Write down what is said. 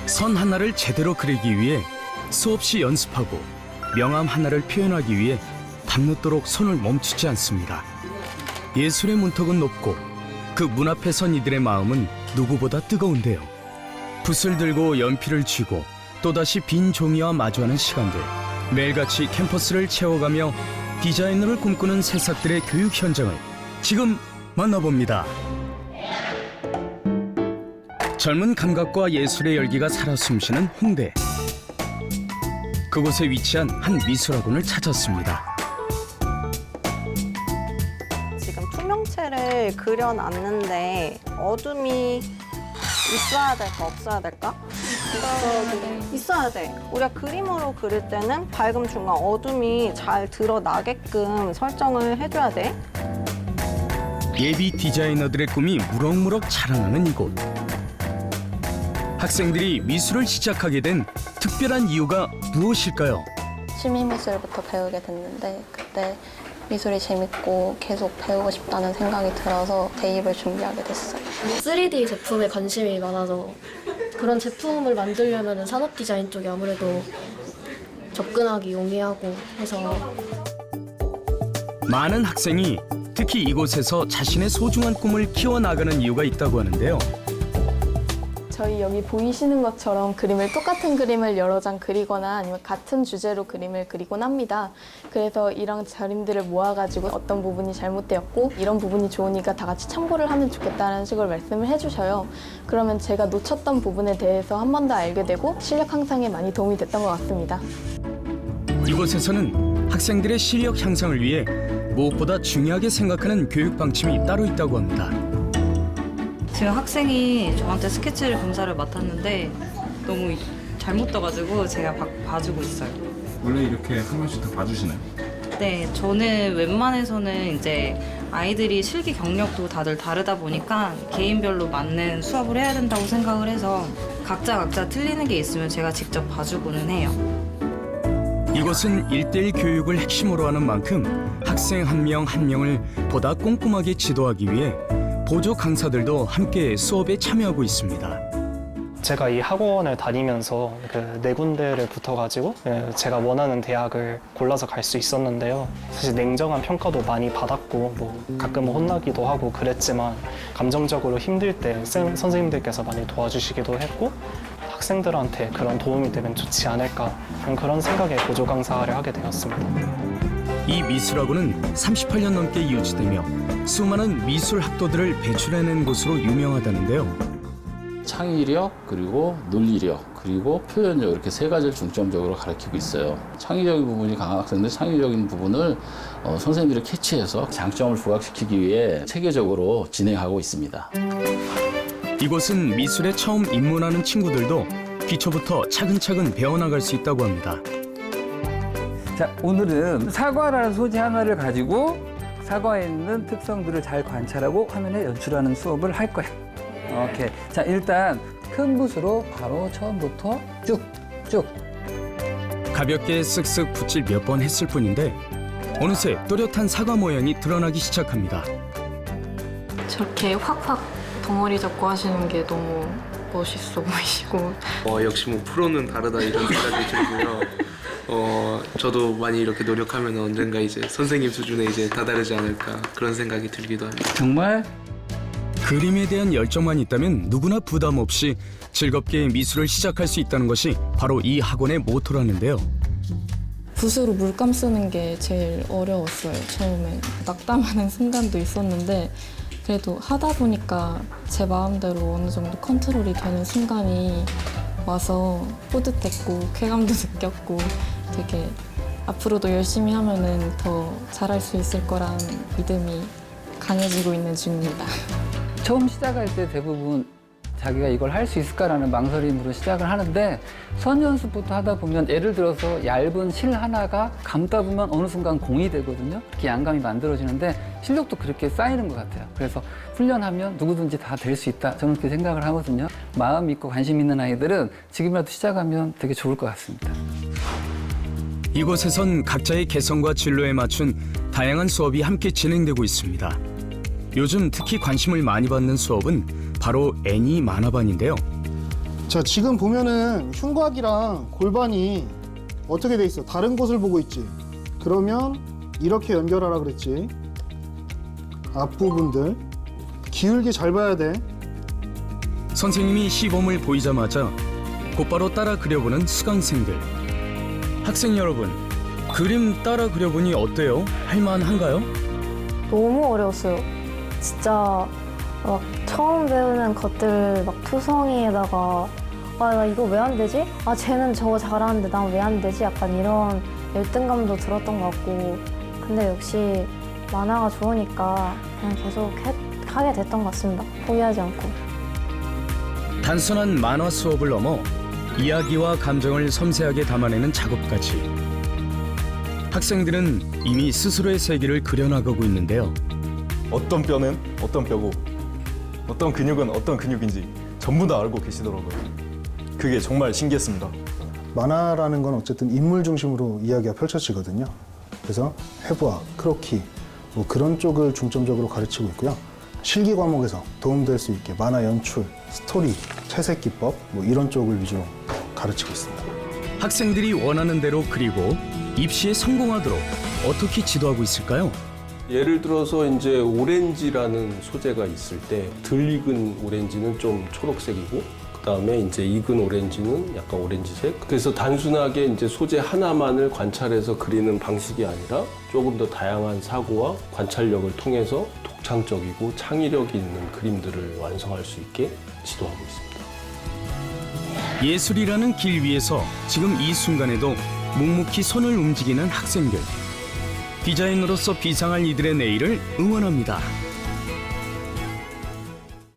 선 하나를 제대로 그리기 위해 수없이 연습하고 명암 하나를 표현하기 위해 밤늦도록 손을 멈추지 않습니다. 예술의 문턱은 높고 그 문 앞에 선 이들의 마음은 누구보다 뜨거운데요. 붓을 들고 연필을 쥐고 또다시 빈 종이와 마주하는 시간들, 매일같이 캠퍼스를 채워가며 디자이너를 꿈꾸는 새싹들의 교육 현장을 지금 만나봅니다. 젊은 감각과 예술의 열기가 살아 숨쉬는 홍대. 그곳에 위치한 한 미술학원을 찾았습니다. 지금 투명체를 그려놨는데 어둠이 있어야 될까 없어야 될까? 있어야 돼. 우리가 그림으로 그릴 때는 밝음 중간 어둠이 잘 드러나게끔 설정을 해줘야 돼. 예비 디자이너들의 꿈이 무럭무럭 자라나는 이곳. 학생들이 미술을 시작하게 된 특별한 이유가 무엇일까요? 취미미술부터 배우게 됐는데 그때 미술이 재밌고 계속 배우고 싶다는 생각이 들어서 대입을 준비하게 됐어요. 3D 제품에 관심이 많아서 그런 제품을 만들려면 산업 디자인 쪽이 아무래도 접근하기 용이하고 해서 많은 학생이 특히 이곳에서 자신의 소중한 꿈을 키워나가는 이유가 있다고 하는데요. 저희 여기 보이시는 것처럼 똑같은 그림을 여러 장 그리거나 아니면 같은 주제로 그림을 그리곤 합니다. 그래서 이런 그림들을 모아가지고 어떤 부분이 잘못되었고 이런 부분이 좋으니까 다 같이 참고를 하면 좋겠다는 식으로 말씀을 해주셔요. 그러면 제가 놓쳤던 부분에 대해서 한 번 더 알게 되고 실력 향상에 많이 도움이 됐던 것 같습니다. 이곳에서는 학생들의 실력 향상을 위해 무엇보다 중요하게 생각하는 교육 방침이 따로 있다고 합니다. 지금 학생이 저한테 스케치를 검사를 맡았는데 너무 잘못 떠가지고 제가 봐주고 있어요. 원래 이렇게 한 번씩 다 봐주시나요? 네, 저는 웬만해서는 이제 아이들이 실기 경력도 다들 다르다 보니까 개인별로 맞는 수업을 해야 된다고 생각을 해서 각자 틀리는 게 있으면 제가 직접 봐주고는 해요. 이곳은 1:1 교육을 핵심으로 하는 만큼 학생 한 명 한 명을 보다 꼼꼼하게 지도하기 위해 보조 강사들도 함께 수업에 참여하고 있습니다. 제가 이 학원을 다니면서 그 4군데를 붙어가지고 제가 원하는 대학을 골라서 갈 수 있었는데요. 사실 냉정한 평가도 많이 받았고 뭐 가끔은 혼나기도 하고 그랬지만 감정적으로 힘들 때 선생님들께서 많이 도와주시기도 했고 학생들한테 그런 도움이 되면 좋지 않을까 그런 생각에 보조 강사를 하게 되었습니다. 이 미술학원은 38년 넘게 유지되며 수많은 미술 학도들을 배출해낸 곳으로 유명하다는데요. 창의력, 그리고 논리력, 그리고 표현력 이렇게 3가지를 중점적으로 가르치고 있어요. 창의적인 부분이 강한 학생들 창의적인 부분을 선생님들이 캐치해서 장점을 부각시키기 위해 체계적으로 진행하고 있습니다. 이곳은 미술에 처음 입문하는 친구들도 기초부터 차근차근 배워나갈 수 있다고 합니다. 자, 오늘은 사과라는 소재 하나를 가지고 사과에 있는 특성들을 잘 관찰하고 화면에 연출하는 수업을 할 거예요. 오케이. 자, 일단 큰 붓으로 바로 처음부터 쭉쭉. 가볍게 쓱쓱 붓질 몇 번 했을 뿐인데 어느새 또렷한 사과 모양이 드러나기 시작합니다. 저렇게 확확 덩어리 잡고 하시는 게 너무 멋있어 보이시고 역시 뭐 프로는 다르다 이런 생각이 들고요. 저도 많이 이렇게 노력하면 언젠가 이제 선생님 수준에 이제 다다르지 않을까 그런 생각이 들기도 합니다. 정말 그림에 대한 열정만 있다면 누구나 부담 없이 즐겁게 미술을 시작할 수 있다는 것이 바로 이 학원의 모토라는데요. 붓으로 물감 쓰는 게 제일 어려웠어요. 처음에 낙담하는 순간도 있었는데 그래도 하다 보니까 제 마음대로 어느 정도 컨트롤이 되는 순간이 와서 뿌듯했고 쾌감도 느꼈고 되게 앞으로도 열심히 하면은 더 잘할 수 있을 거란 믿음이 강해지고 있는 중입니다. 처음 시작할 때 대부분 자기가 이걸 할 수 있을까라는 망설임으로 시작을 하는데 선연습부터 하다 보면 예를 들어서 얇은 실 하나가 감다 보면 어느 순간 공이 되거든요. 그렇게 양감이 만들어지는데 실력도 그렇게 쌓이는 것 같아요. 그래서 훈련하면 누구든지 다 될 수 있다. 저는 그렇게 생각을 하거든요. 마음 있고 관심 있는 아이들은 지금이라도 시작하면 되게 좋을 것 같습니다. 이곳에선 각자의 개성과 진로에 맞춘 다양한 수업이 함께 진행되고 있습니다. 요즘 특히 관심을 많이 받는 수업은 바로 애니 만화반인데요. 자, 지금 보면은 흉곽이랑 골반이 어떻게 돼 있어? 다른 곳을 보고 있지. 그러면 이렇게 연결하라 그랬지. 앞부분들 기울게 잘 봐야 돼. 선생님이 시범을 보이자마자 곧바로 따라 그려보는 수강생들. 학생 여러분, 그림 따라 그려보니 어때요? 할만한가요? 너무 어려웠어요. 진짜 막 처음 배우는 것들 막 투성이에다가 나 이거 왜 안 되지? 쟤는 저거 잘하는데 난 왜 안 되지? 약간 이런 열등감도 들었던 것 같고, 근데 역시 만화가 좋으니까 그냥 계속 하게 됐던 것 같습니다. 포기하지 않고. 단순한 만화 수업을 넘어 이야기와 감정을 섬세하게 담아내는 작업까지. 학생들은 이미 스스로의 세계를 그려나가고 있는데요. 어떤 뼈는 어떤 뼈고 어떤 근육은 어떤 근육인지 전부 다 알고 계시더라고요. 그게 정말 신기했습니다. 만화라는 건 어쨌든 인물 중심으로 이야기가 펼쳐지거든요. 그래서 회화, 크로키 뭐 그런 쪽을 중점적으로 가르치고 있고요. 실기 과목에서 도움될 수 있게 만화 연출, 스토리, 채색 기법 뭐 이런 쪽을 위주로 가르치고 있습니다. 학생들이 원하는 대로 그리고 입시에 성공하도록 어떻게 지도하고 있을까요? 예를 들어서 이제 오렌지라는 소재가 있을 때 덜 익은 오렌지는 좀 초록색이고 그다음에 이제 익은 오렌지는 약간 오렌지색. 그래서 단순하게 이제 소재 하나만을 관찰해서 그리는 방식이 아니라 조금 더 다양한 사고와 관찰력을 통해서 독창적이고 창의력이 있는 그림들을 완성할 수 있게 지도하고 있습니다. 예술이라는 길 위에서 지금 이 순간에도 묵묵히 손을 움직이는 학생들. 디자이너로서 비상할 이들의 내일을 응원합니다.